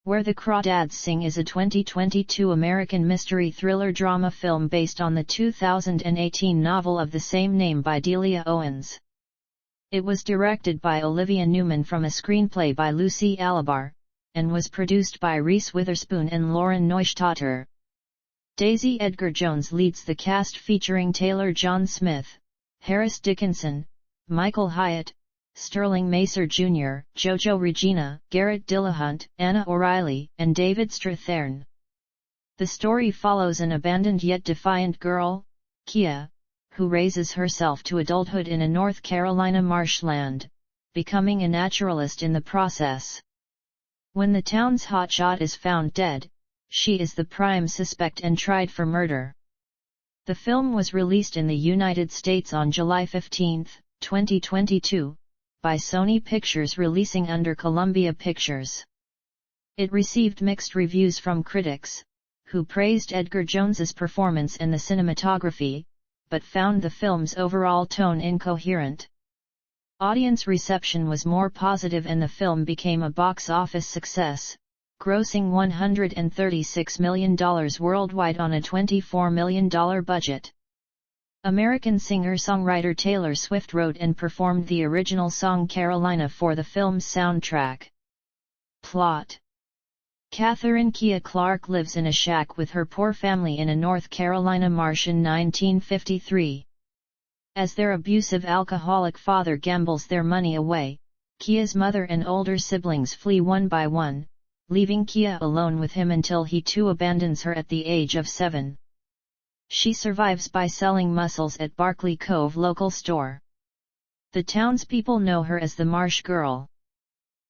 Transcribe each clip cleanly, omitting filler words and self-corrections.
Where the Crawdads Sing is a 2022 American mystery thriller drama film based on the 2018 novel of the same name by Delia Owens. It was directed by Olivia Newman from a screenplay by Lucy Alibar, and was produced by Reese Witherspoon and Lauren Neustadter. Daisy Edgar Jones leads the cast featuring Taylor John Smith, Harris Dickinson, Michael Hyatt, Sterling Macer Jr., Jojo Regina, Garrett Dillahunt, Anna O'Reilly, and David Strathairn. The story follows an abandoned yet defiant girl, Kia, who raises herself to adulthood in a North Carolina marshland, becoming a naturalist in the process. When the town's hotshot is found dead, she is the prime suspect and tried for murder. The film was released in the United States on July 15, 2022, by Sony Pictures releasing under Columbia Pictures. It received mixed reviews from critics, who praised Edgar Jones's performance and the cinematography, but found the film's overall tone incoherent. Audience reception was more positive and the film became a box office success, grossing $136 million worldwide on a $24 million budget. American singer-songwriter Taylor Swift wrote and performed the original song Carolina for the film's soundtrack. Plot: Catherine Kia Clark lives in a shack with her poor family in a North Carolina marsh in 1953. As their abusive alcoholic father gambles their money away, Kia's mother and older siblings flee one by one, leaving Kia alone with him until he too abandons her at the age of 7. She survives by selling mussels at Barkley Cove local store. The townspeople know her as the Marsh Girl.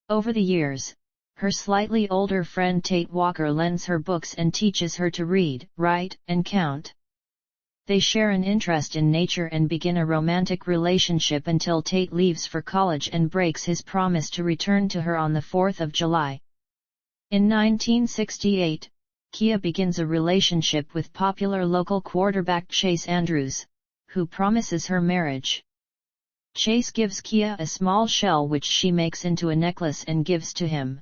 Over the years, her slightly older friend Tate Walker lends her books and teaches her to read, write, and count. They share an interest in nature and begin a romantic relationship until Tate leaves for college and breaks his promise to return to her on the 4th of July. In 1968, Kia begins a relationship with popular local quarterback Chase Andrews, who promises her marriage. Chase gives Kia a small shell which she makes into a necklace and gives to him.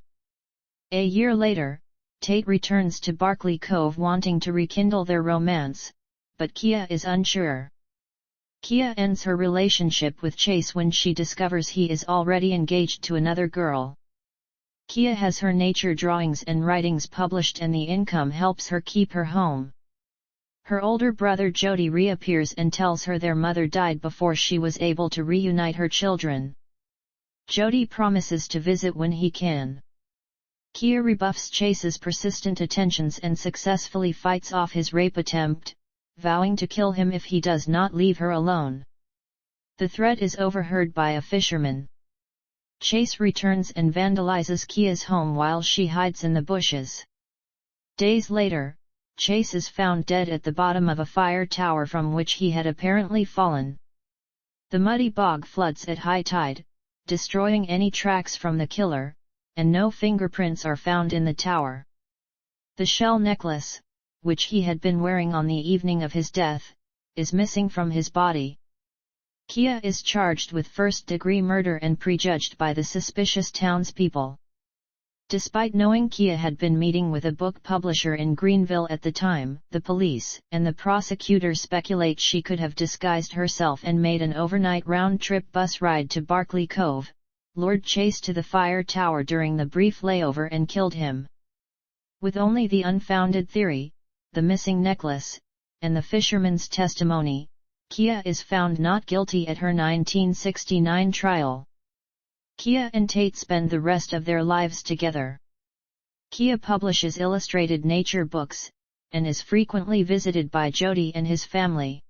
A year later, Tate returns to Barkley Cove wanting to rekindle their romance, but Kia is unsure. Kia ends her relationship with Chase when she discovers he is already engaged to another girl. Kia has her nature drawings and writings published and the income helps her keep her home. Her older brother Jody reappears and tells her their mother died before she was able to reunite her children. Jody promises to visit when he can. Kia rebuffs Chase's persistent attentions and successfully fights off his rape attempt, vowing to kill him if he does not leave her alone. The threat is overheard by a fisherman. Chase returns and vandalizes Kia's home while she hides in the bushes. Days later, Chase is found dead at the bottom of a fire tower from which he had apparently fallen. The muddy bog floods at high tide, destroying any tracks from the killer, and no fingerprints are found in the tower. The shell necklace, which he had been wearing on the evening of his death, is missing from his body. Kia is charged with first-degree murder and prejudged by the suspicious townspeople. Despite knowing Kia had been meeting with a book publisher in Greenville at the time, the police and the prosecutor speculate she could have disguised herself and made an overnight round-trip bus ride to Barkley Cove, lured Chase to the fire tower during the brief layover and killed him. With only the unfounded theory, the missing necklace, and the fisherman's testimony, Kia is found not guilty at her 1969 trial. Kia and Tate spend the rest of their lives together. Kia publishes illustrated nature books, and is frequently visited by Jody and his family.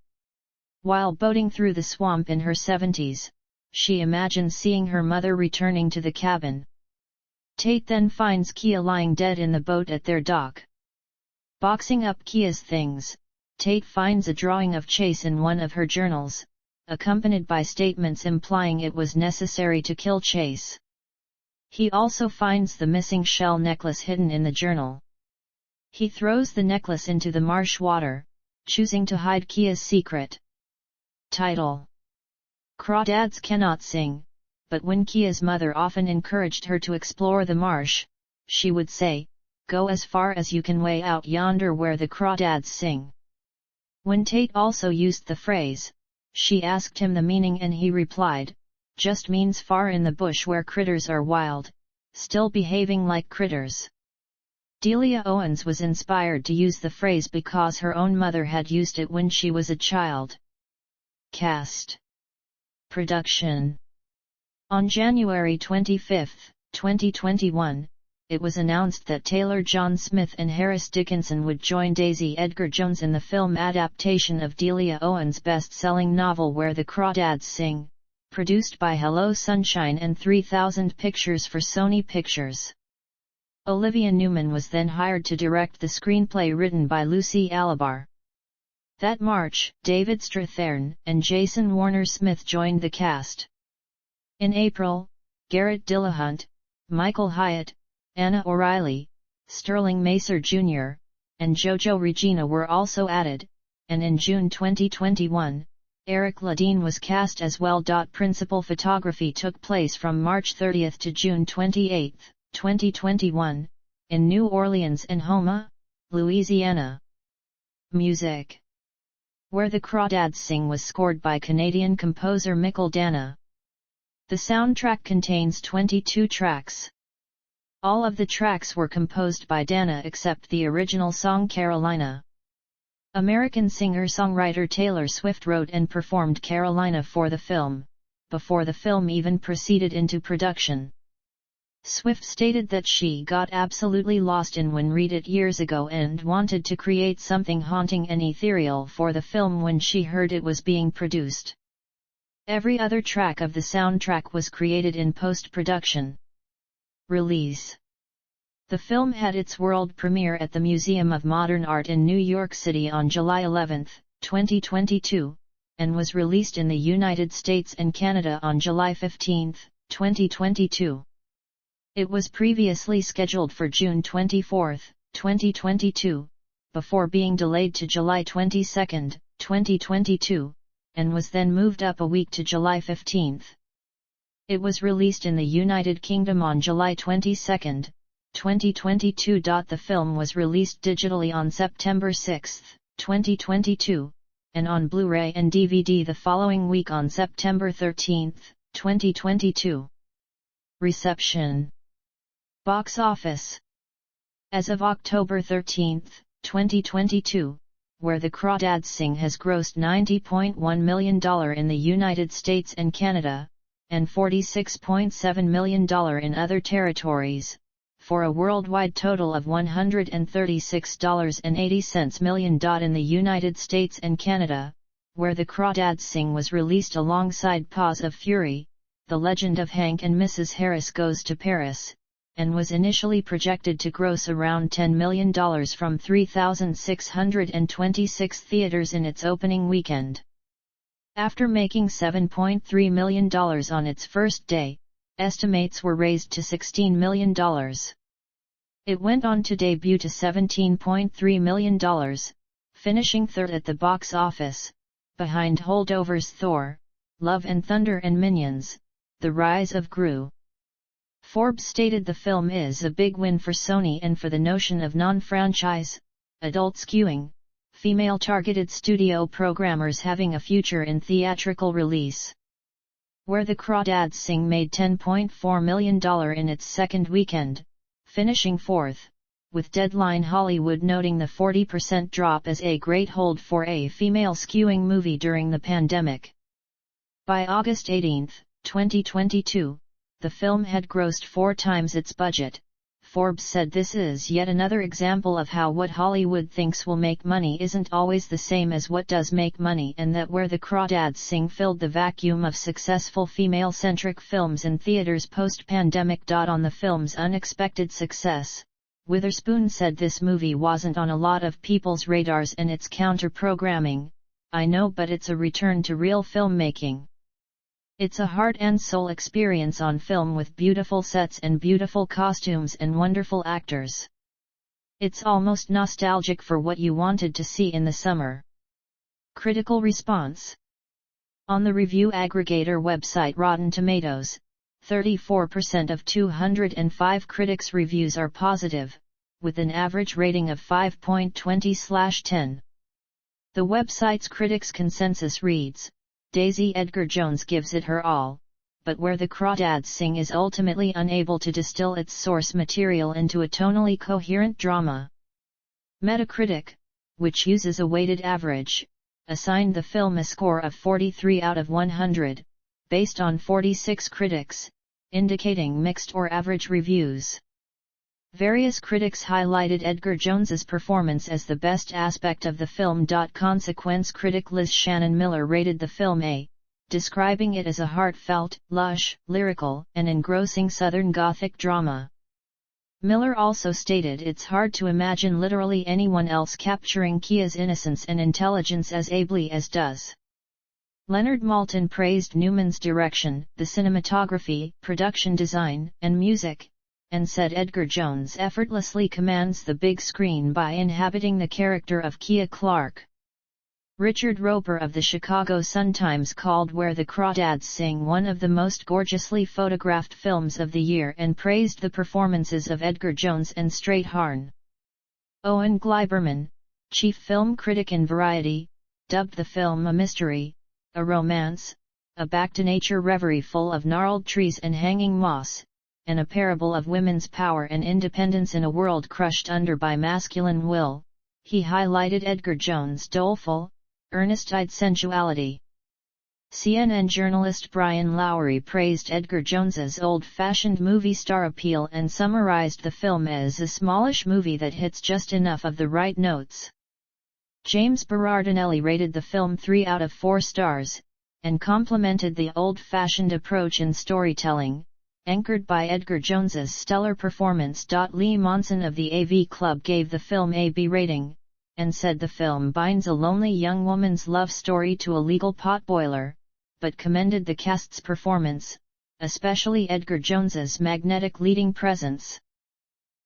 While boating through the swamp in her 70s, she imagines seeing her mother returning to the cabin. Tate then finds Kia lying dead in the boat at their dock. Boxing up Kia's things, Tate finds a drawing of Chase in one of her journals, accompanied by statements implying it was necessary to kill Chase. He also finds the missing shell necklace hidden in the journal. He throws the necklace into the marsh water, choosing to hide Kia's secret. Title: Crawdads cannot sing, but when Kia's mother often encouraged her to explore the marsh, she would say, "Go as far as you can way out yonder where the crawdads sing." When Tate also used the phrase, she asked him the meaning and he replied, "Just means far in the bush where critters are wild, still behaving like critters." Delia Owens was inspired to use the phrase because her own mother had used it when she was a child. Cast. Production. On January 25, 2021, it was announced that Taylor John Smith and Harris Dickinson would join Daisy Edgar Jones in the film adaptation of Delia Owens' best-selling novel Where the Crawdads Sing, produced by Hello Sunshine and 3000 Pictures for Sony Pictures. Olivia Newman was then hired to direct the screenplay written by Lucy Alibar. That March, David Strathairn and Jason Warner-Smith joined the cast. In April, Garrett Dillahunt, Michael Hyatt, Anna O'Reilly, Sterling Macer Jr., and Jojo Regina were also added, and in June 2021, Eric Ladine was cast as well. Principal photography took place from March 30 to June 28, 2021, in New Orleans and Houma, Louisiana. Music. Where the Crawdads Sing was scored by Canadian composer Mikkel Dana. The soundtrack contains 22 tracks. All of the tracks were composed by Dana except the original song Carolina. American singer-songwriter Taylor Swift wrote and performed Carolina for the film, before the film even proceeded into production. Swift stated that she got absolutely lost in When Read It years ago and wanted to create something haunting and ethereal for the film when she heard it was being produced. Every other track of the soundtrack was created in post-production. Release. The film had its world premiere at the Museum of Modern Art in New York City on July 11, 2022, and was released in the United States and Canada on July 15, 2022. It was previously scheduled for June 24, 2022, before being delayed to July 22, 2022, and was then moved up a week to July 15. It was released in the United Kingdom on July 22, 2022. The film was released digitally on September 6, 2022, and on Blu-ray and DVD the following week on September 13, 2022. Reception. Box office. As of October 13, 2022, Where the Crawdads Sing has grossed $90.1 million in the United States and Canada, and $46.7 million in other territories, for a worldwide total of $136.80 million in the United States and Canada. Where the Crawdads Sing was released alongside Paws of Fury, The Legend of Hank and Mrs. Harris Goes to Paris, and was initially projected to gross around $10 million from 3,626 theaters in its opening weekend. After making $7.3 million on its first day, estimates were raised to $16 million. It went on to debut to $17.3 million, finishing third at the box office, behind holdovers Thor, Love and Thunder and Minions: The Rise of Gru. Forbes stated the film is a big win for Sony and for the notion of non-franchise, adult skewing, female-targeted studio programmers having a future in theatrical release. Where the Crawdads Sing made $10.4 million in its second weekend, finishing fourth, with Deadline Hollywood noting the 40% drop as a great hold for a female-skewing movie during the pandemic. By August 18, 2022, the film had grossed 4 times its budget. Forbes said this is yet another example of how what Hollywood thinks will make money isn't always the same as what does make money, and that Where the Crawdads Sing filled the vacuum of successful female-centric films in theaters post-pandemic. On the film's unexpected success, Witherspoon said this movie wasn't on a lot of people's radars and it's counter-programming. I know, but it's a return to real filmmaking. It's a heart and soul experience on film with beautiful sets and beautiful costumes and wonderful actors. It's almost nostalgic for what you wanted to see in the summer. Critical response. On the review aggregator website Rotten Tomatoes, 34% of 205 critics' reviews are positive, with an average rating of 5.20/10. The website's critics' consensus reads, Daisy Edgar Jones gives it her all, but where the Crawdads Sing is ultimately unable to distill its source material into a tonally coherent drama. Metacritic, which uses a weighted average, assigned the film a score of 43 out of 100, based on 46 critics, indicating mixed or average reviews. Various critics highlighted Edgar Jones's performance as the best aspect of the film. Consequence critic Liz Shannon Miller rated the film A, describing it as a heartfelt, lush, lyrical, and engrossing Southern Gothic drama. Miller also stated it's hard to imagine literally anyone else capturing Kia's innocence and intelligence as ably as does. Leonard Maltin praised Newman's direction, the cinematography, production design, and music, and said Edgar Jones effortlessly commands the big screen by inhabiting the character of Kia Clark. Richard Roper of the Chicago Sun-Times called Where the Crawdads Sing one of the most gorgeously photographed films of the year and praised the performances of Edgar Jones and Strayhorn. Owen Gleiberman, chief film critic in Variety, dubbed the film a mystery, a romance, a back-to-nature reverie full of gnarled trees and hanging moss, and a parable of women's power and independence in a world crushed under by masculine will. He highlighted Edgar Jones' doleful, earnest-eyed sensuality. CNN journalist Brian Lowry praised Edgar Jones's old-fashioned movie star appeal and summarized the film as a smallish movie that hits just enough of the right notes. James Berardinelli rated the film 3 out of 4 stars, and complimented the old-fashioned approach in storytelling, anchored by Edgar Jones's stellar performance. Lee Monson of the AV Club gave the film a B rating, and said the film binds a lonely young woman's love story to a legal potboiler, but commended the cast's performance, especially Edgar Jones's magnetic leading presence.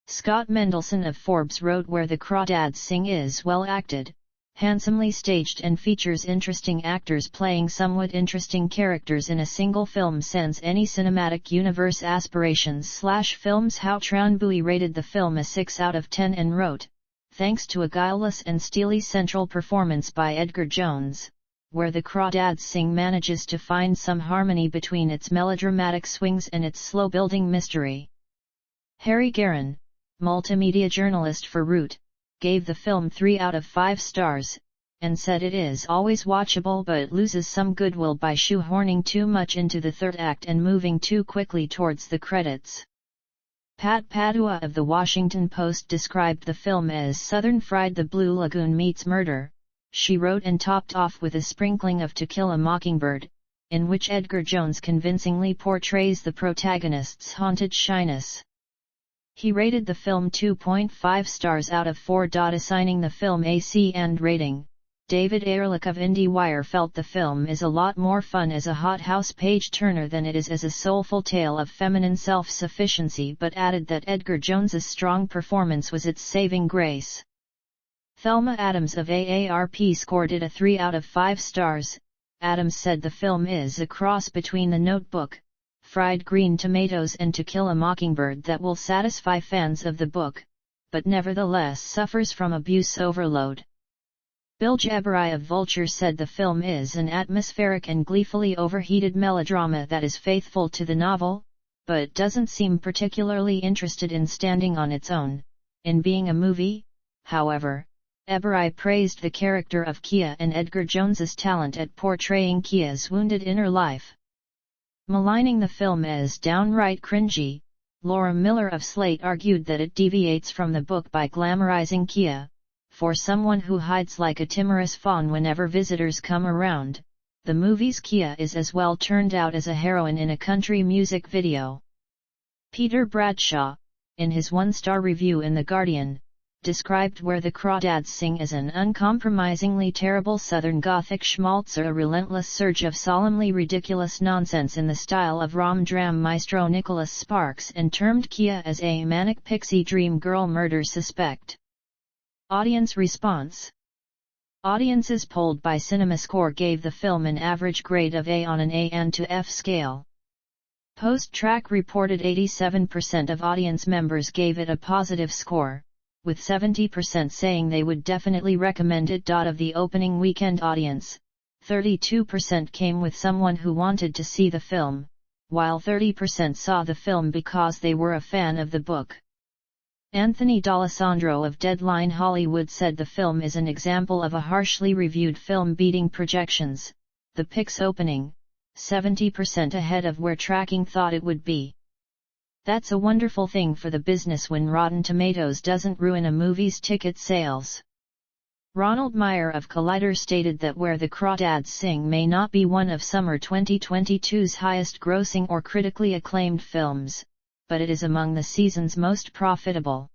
Scott Mendelson of Forbes wrote Where the Crawdads Sing is well acted, handsomely staged and features interesting actors playing somewhat interesting characters in a single film. Sends any cinematic universe aspirations / films. Hao Tranbui rated the film a 6 out of 10 and wrote, thanks to a guileless and steely central performance by Edgar Jones, Where the Crawdads Sing manages to find some harmony between its melodramatic swings and its slow-building mystery. Harry Guerin, multimedia journalist for Root, gave the film 3 out of 5 stars, and said it is always watchable but loses some goodwill by shoehorning too much into the third act and moving too quickly towards the credits. Pat Padua of The Washington Post described the film as Southern Fried the Blue Lagoon meets murder, she wrote, and topped off with a sprinkling of To Kill a Mockingbird, in which Edgar Jones convincingly portrays the protagonist's haunted shyness. He rated the film 2.5 stars out of 4. Assigning the film a C and rating, David Ehrlich of IndieWire felt the film is a lot more fun as a hothouse page-turner than it is as a soulful tale of feminine self-sufficiency, but added that Edgar Jones's strong performance was its saving grace. Thelma Adams of AARP scored it a 3 out of 5 stars. Adams said the film is a cross between The Notebook, Fried Green Tomatoes and To Kill a Mockingbird that will satisfy fans of the book, but nevertheless suffers from abuse overload. Bill Jabari of Vulture said the film is an atmospheric and gleefully overheated melodrama that is faithful to the novel, but doesn't seem particularly interested in standing on its own, in being a movie. However, Jabari praised the character of Kia and Edgar Jones's talent at portraying Kia's wounded inner life. Maligning the film as downright cringy, Laura Miller of Slate argued that it deviates from the book by glamorizing Kia. For someone who hides like a timorous fawn whenever visitors come around, the movie's Kia is as well turned out as a heroine in a country music video. Peter Bradshaw, in his one-star review in The Guardian, described Where the Crawdads Sing as an uncompromisingly terrible Southern Gothic schmaltz, a relentless surge of solemnly ridiculous nonsense in the style of rom-dram maestro Nicholas Sparks, and termed Kia as a manic pixie dream girl murder suspect. Audience response. Audiences polled by CinemaScore gave the film an average grade of A on an A and to F scale. Post-Track reported 87% of audience members gave it a positive score, with 70% saying they would definitely recommend it. Of the opening weekend audience, 32% came with someone who wanted to see the film, while 30% saw the film because they were a fan of the book. Anthony D'Alessandro of Deadline Hollywood said the film is an example of a harshly reviewed film beating projections, the pic's opening, 70% ahead of where tracking thought it would be. That's a wonderful thing for the business when Rotten Tomatoes doesn't ruin a movie's ticket sales. Ronald Meyer of Collider stated that Where the Crawdads Sing may not be one of summer 2022's highest-grossing or critically acclaimed films, but it is among the season's most profitable.